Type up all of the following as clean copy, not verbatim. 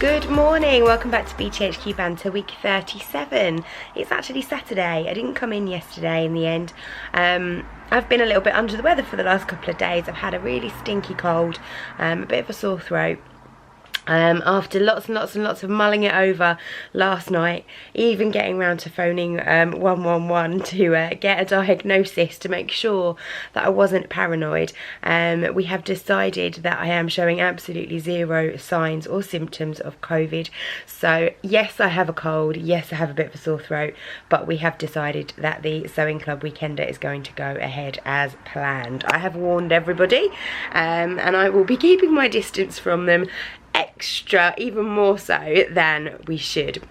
Good morning, welcome back to BTHQ Banter week 37. It's actually Saturday. I didn't come in yesterday in the end. I've been a little bit under the weather for the last couple of days. I've had a really stinky cold, a bit of a sore throat. After lots and lots of mulling it over last night, even getting round to phoning 111 to get a diagnosis to make sure that I wasn't paranoid, we have decided that I am showing absolutely zero signs or symptoms of COVID. So yes, I have a cold, yes I have a bit of a sore throat, but we have decided that the Sewing Club Weekender is going to go ahead as planned. I have warned everybody, and I will be keeping my distance from them extra, even more so than we should,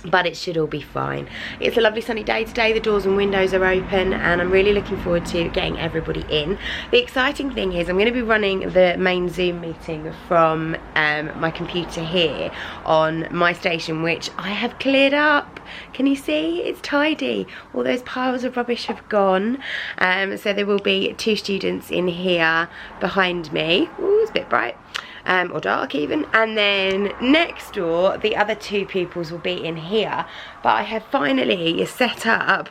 but it should all be fine. It's a lovely sunny day today, the doors and windows are open, and I'm really looking forward to getting everybody in. The exciting thing is I'm going to be running the main Zoom meeting from my computer here on my station, which I have cleared up. Can you see? It's tidy. All those piles of rubbish have gone. So there will be 2 students in here behind me. Ooh, it's a bit bright. Or dark even, and then next door the other 2 pupils will be in here, but I have finally set up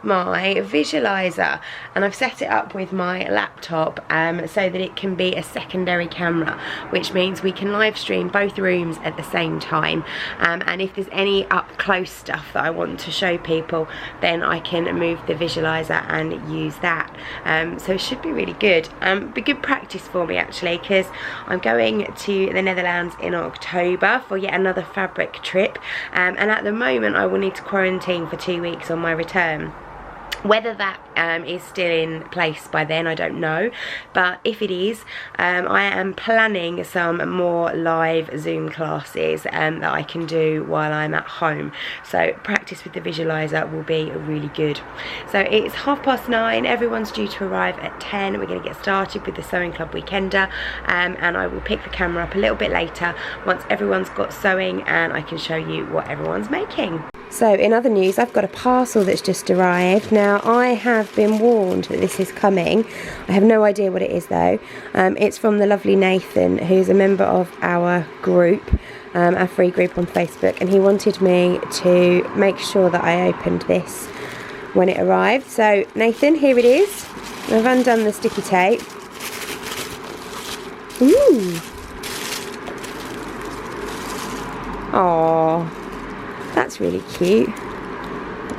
my visualizer, and I've set it up with my laptop so that it can be a secondary camera, which means we can live stream both rooms at the same time, and if there's any up close stuff that I want to show people, then I can move the visualizer and use that. So it should be really good. Be good practice for me actually, because I'm going to the Netherlands in October for yet another fabric trip, and at the moment I will need to quarantine for 2 weeks on my return. Whether that is still in place by then, I don't know, but if it is, I am planning some more live Zoom classes that I can do while I'm at home, so practice with the visualizer will be really good. So it's 9:30, everyone's due to arrive at 10. We're going to get started with the Sewing Club Weekender, and I will pick the camera up a little bit later once everyone's got sewing and I can show you what everyone's making. So in other news, I've got a parcel that's just arrived. Now I have been warned that this is coming. I have no idea what it is though. It's from the lovely Nathan, who's a member of our group, our free group on Facebook, and he wanted me to make sure that I opened this when it arrived. So Nathan, here it is. I've undone the sticky tape. Ooh. Aww. That's really cute.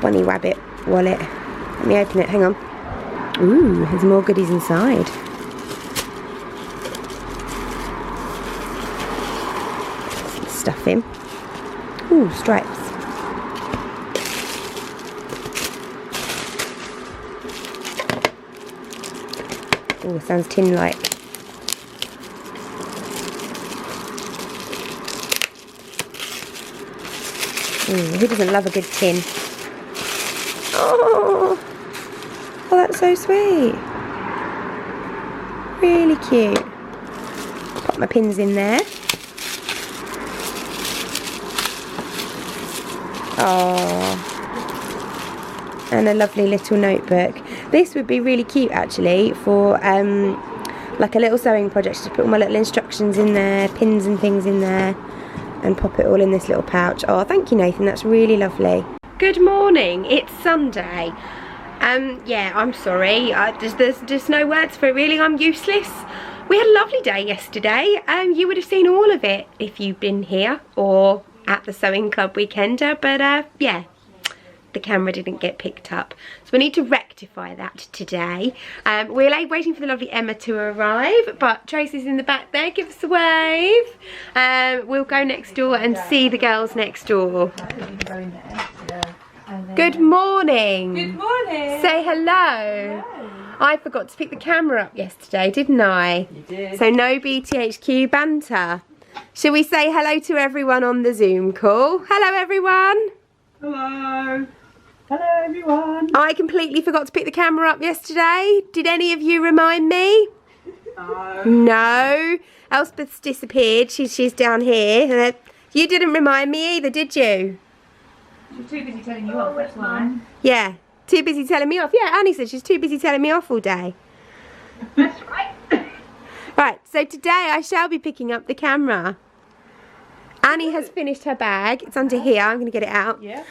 Bunny rabbit wallet. Let me open it, hang on. Ooh, there's more goodies inside. Some stuffing. Ooh, stripes. Ooh, sounds tin-like. Who doesn't love a good tin? Oh, that's so sweet. Really cute. Pop my pins in there. Oh, and a lovely little notebook. This would be really cute actually for like a little sewing project. Just put all my little instructions in there, pins and things in there, and pop it all in this little pouch. Oh, thank you Nathan, that's really lovely. Good morning, it's Sunday. Yeah, I'm sorry, there's just no words for it really, I'm useless. We had a lovely day yesterday, you would have seen all of it if you've been here or at the Sewing Club Weekender, but yeah, the camera didn't get picked up, so we need to rectify that today. We're waiting for the lovely Emma to arrive, but Tracy's in the back there. Give us a wave. We'll go next door and see the girls next door. Good morning. Good morning. Say hello. Hello. I forgot to pick the camera up yesterday, didn't I? You did. So no BTHQ banter. Shall we say hello to everyone on the Zoom call? Hello everyone. Hello. Hello everyone. I completely forgot to pick the camera up yesterday. Did any of you remind me? No. No. Elspeth's disappeared. She's down here. You didn't remind me either, did you? She's too busy telling you off, that's why. Yeah. Too busy telling me off. Yeah, Annie said she's too busy telling me off all day. That's right. Right, so today I shall be picking up the camera. Annie has finished her bag. It's under here. I'm going to get it out. Yeah.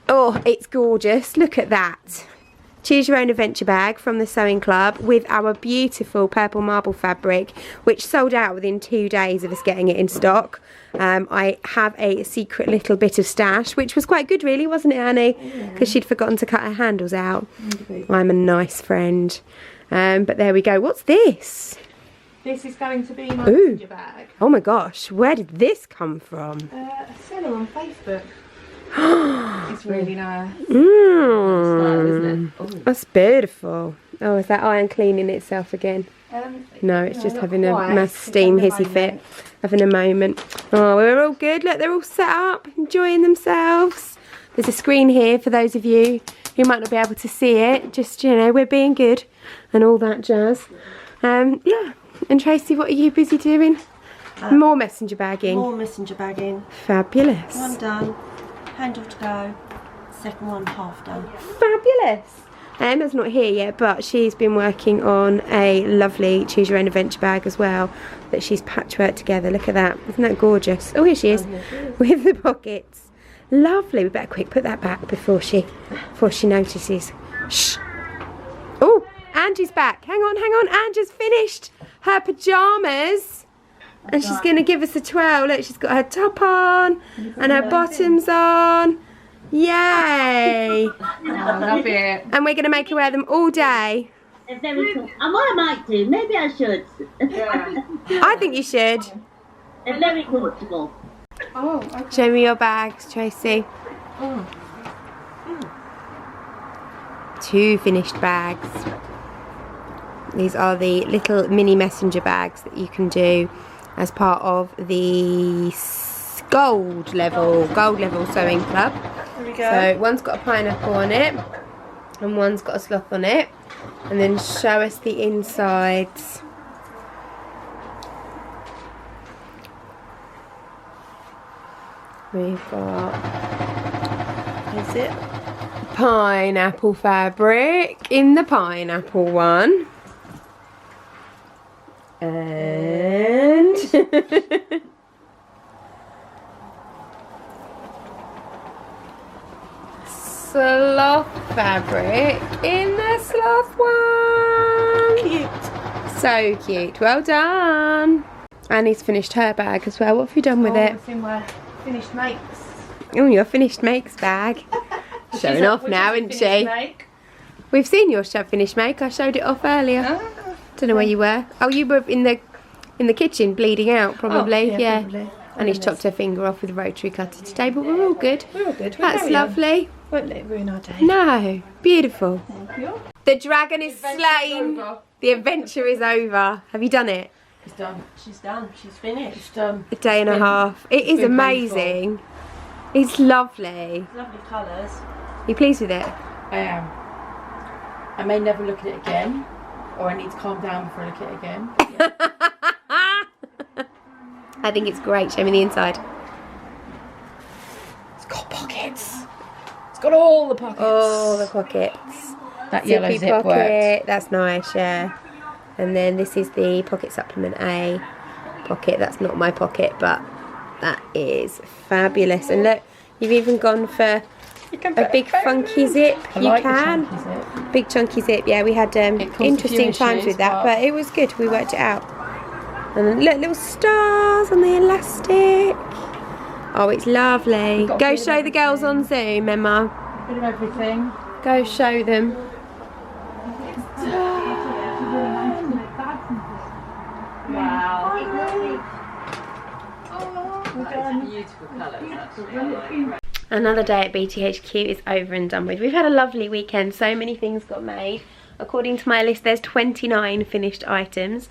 Oh, it's gorgeous. Look at that. Choose your own adventure bag from the Sewing Club with our beautiful purple marble fabric, which sold out within 2 days of us getting it in stock. I have a secret little bit of stash, which was quite good really, wasn't it, Annie? Because she'd forgotten to cut her handles out. I'm a nice friend. But there we go. What's this? This is going to be my messenger bag. Oh my gosh, where did this come from? A seller on Facebook. It's really nice. Mmm. Isn't it? That's beautiful. Oh, is that iron cleaning itself again? No, it's just not having a quite. mass steam hissy fit. Having a moment. Oh, we're all good. Look, they're all set up, enjoying themselves. There's a screen here for those of you who might not be able to see it. Just, you know, we're being good and all that jazz. Yeah. And Tracy, what are you busy doing? More messenger bagging. More messenger bagging. Fabulous. One done. Handle to go. Second one half done. Fabulous. Emma's not here yet, but she's been working on a lovely choose your own adventure bag as well that she's patchworked together. Look at that. Isn't that gorgeous? Oh, here she is with the pockets. Lovely. We better quick put that back before she notices. Shh. Oh, Angie's back. Hang on. Angie's finished her pyjamas. And she's going to give us a twirl. Look, she's got her top on and her bottoms on. Yay! I love it. And we're going to make her wear them all day. They're very cool. And what I might do, maybe I should. I think you should. They're very comfortable. Oh, okay. Show me your bags, Tracy. 2 finished bags. These are the little mini messenger bags that you can do as part of the gold level sewing club. There we go. So one's got a pineapple on it and one's got a sloth on it, and then show us the insides. We've got, Is it? pineapple fabric in the pineapple one. And sloth fabric in the sloth one. Cute. So cute. Well done. Annie's finished her bag as well. What have you done with it? It's in my finished makes. Oh, your finished makes bag. Showing off now, isn't she? Make. We've seen your finished make. I showed it off earlier. Don't know where you were. Oh, you were in the kitchen bleeding out, probably. Oh, yeah. probably. Annie's chopped her finger off with a rotary cutter today, but we're all good. We're all good. That's lovely. Won't let it ruin our day. No, beautiful. Thank you. The dragon is slain. The adventure is over. Have you done it? It's done. She's done. She's finished. It's done. A day and a half. It is been amazing. It's lovely. Lovely colours. Are you pleased with it? I am. I may never look at it again, or I need to calm down before I look at it again. I think it's great. Show me the inside. It's got pockets. It's got all the pockets. Oh, the pockets. That yellow Zippy zip pocket. worked. That's nice, yeah. And then this is the pocket supplement A pocket. That's not my pocket, but that is fabulous. And look, you've even gone for a big funky zip. I You like the can. chunky zip. Big chunky zip. Yeah, we had caused a few interesting times issues, with that, but- but it was good. We worked it out. And then look, little stars on the elastic. Oh, it's lovely. got a Go bit of show the girls on Zoom, Emma. A bit of everything. Go show them. Beautiful colours, actually. Another day at BTHQ is over and done with. We've had a lovely weekend. So many things got made. According to my list, there's 29 finished items,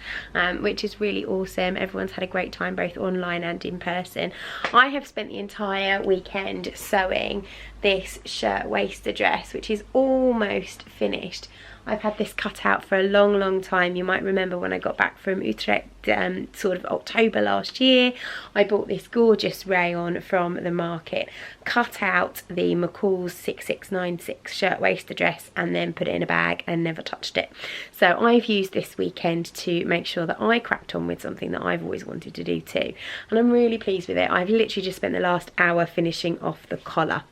which is really awesome. Everyone's had a great time, both online and in person. I have spent the entire weekend sewing this shirt waist dress, which is almost finished. I've had this cut out for a long time. You might remember when I got back from Utrecht sort of October last year, I bought this gorgeous rayon from the market, cut out the McCall's 6696 shirtwaist dress and then put it in a bag and never touched it. So I've used this weekend to make sure that I cracked on with something that I've always wanted to do too, and I'm really pleased with it. I've literally just spent the last hour finishing off the collar.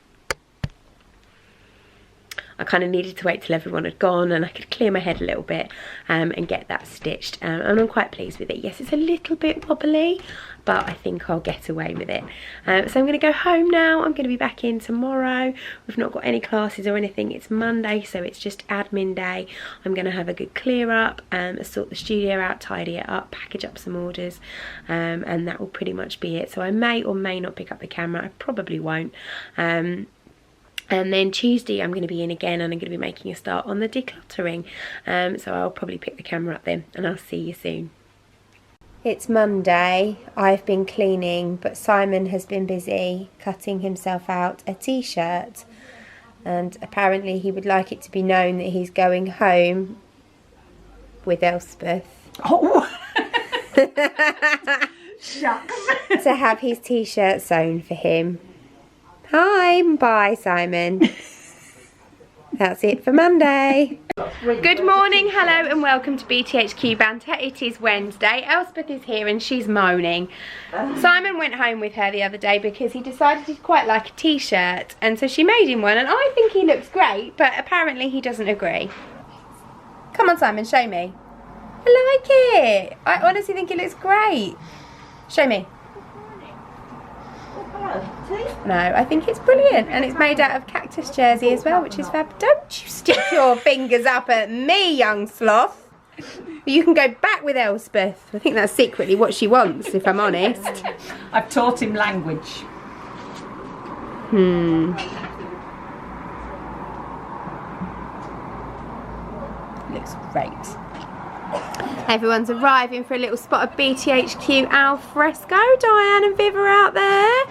I kind of needed to wait till everyone had gone and I could clear my head a little bit and get that stitched, and I'm quite pleased with it. Yes, it's a little bit wobbly, but I think I'll get away with it. So I'm going to go home now. I'm going to be back in tomorrow. We've not got any classes or anything. It's Monday, so it's just admin day. I'm going to have a good clear up, sort the studio out, tidy it up, package up some orders, and that will pretty much be it. So I may or may not pick up the camera. I probably won't. And then Tuesday I'm going to be in again, and I'm going to be making a start on the decluttering. So I'll probably pick the camera up then, and I'll see you soon. It's Monday. I've been cleaning, but Simon has been busy cutting himself out a t-shirt. And apparently he would like it to be known that he's going home with Elspeth. Oh! Shucks. To have his t-shirt sewn for him. Hi, bye Simon. That's it for Monday. Good morning, hello and welcome to BTHQ Banter. It is Wednesday. Elspeth is here and she's moaning. Simon went home with her the other day because he decided he'd quite like a t-shirt, and so she made him one, and I think he looks great, but apparently he doesn't agree. Come on Simon, show me. I like it. I honestly think it looks great. Show me. No, I think it's brilliant, and it's made out of cactus jersey as well, which is fab. Don't you stick your fingers up at me, young sloth. You can go back with Elspeth. I think that's secretly what she wants, if I'm honest. I've taught him language. Looks great. Everyone's arriving for a little spot of BTHQ al fresco. Diane and Viv are out there.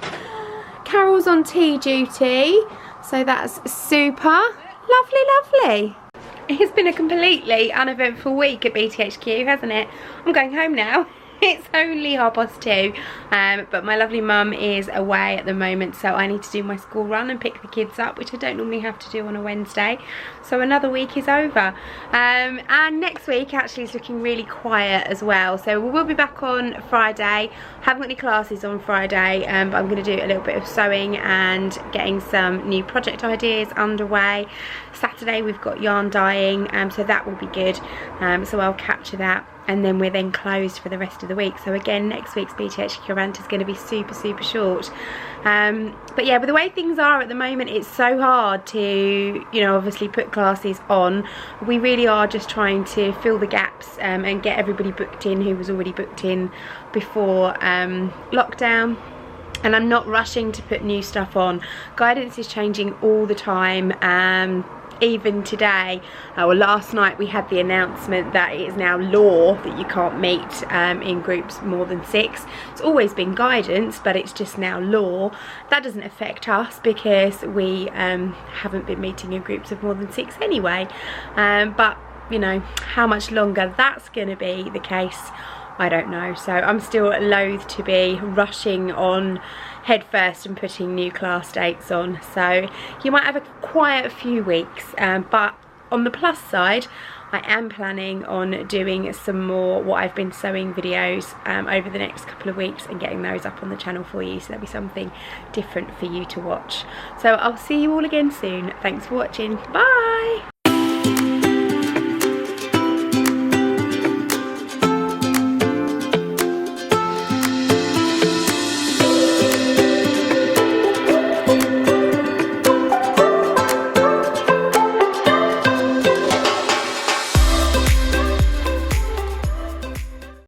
Carol's on tea duty, so that's super. Lovely, lovely. It's been a completely uneventful week at BTHQ, hasn't it? I'm going home now. It's only 2:30, but my lovely mum is away at the moment, so I need to do my school run and pick the kids up, which I don't normally have to do on a Wednesday. So another week is over, and next week actually is looking really quiet as well. So we will be back on Friday. Haven't got any classes on Friday, but I'm going to do a little bit of sewing and getting some new project ideas underway. Saturday we've got yarn dyeing, so that will be good. So I'll capture that. And then we're then closed for the rest of the week. So again, next week's BTHQ Banter is going to be super short. But yeah, with the way things are at the moment, it's so hard to, you know, obviously put classes on. We really are just trying to fill the gaps and get everybody booked in who was already booked in before lockdown. And I'm not rushing to put new stuff on. Guidance is changing all the time. Even today, or last night, we had the announcement that it is now law that you can't meet in groups more than 6. It's always been guidance, but it's just now law. That doesn't affect us because we haven't been meeting in groups of more than 6 anyway. But you know, how much longer that's going to be the case, I don't know. So I'm still loath to be rushing on head first and putting new class dates on. So you might have a quiet few weeks, but on the plus side, I am planning on doing some more what I've been sewing videos over the next couple of weeks and getting those up on the channel for you, so there'll be something different for you to watch. So I'll see you all again soon. Thanks for watching. Bye.